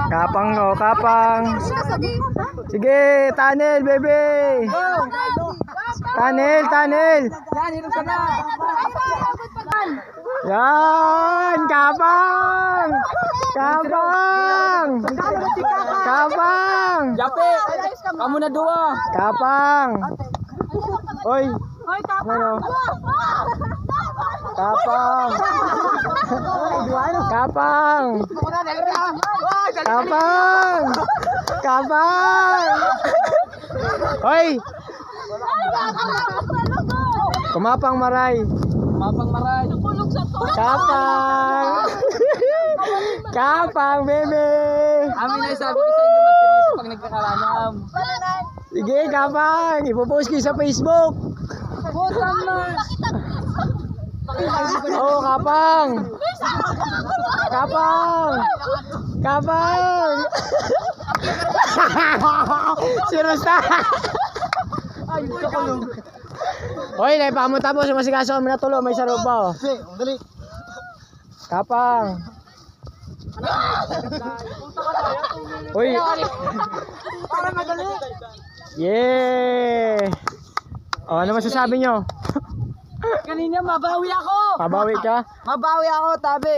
Kapang o, kapang. Sige, tunnel, bebe. Tunnel, tunnel. Yan, kapang. Kapang. Kapang. Jape, kamu na dua. Kapang. Oy. Ano? Kapang. Kapang. Kapang. Kapang. Hoy. Kumapang maray. Mapang maray. Kapang. Kapang, bebe. Amin na sabi ko sa inyo magseryoso pag nagkakalanam. Sige, kapang. Ipopost ko sa Facebook. Oh, kapang. Kapang. Kapang. Si Rosta. Hoy, naipamot mo sa masikaso mo na tulo, may sarap pa. Dali. Kapang. Hoy. Para madali. Yeah. Oh, ano masasabi nyo? Kanina mabawi ako. Pabawi ka? Mabawi ako, tabi.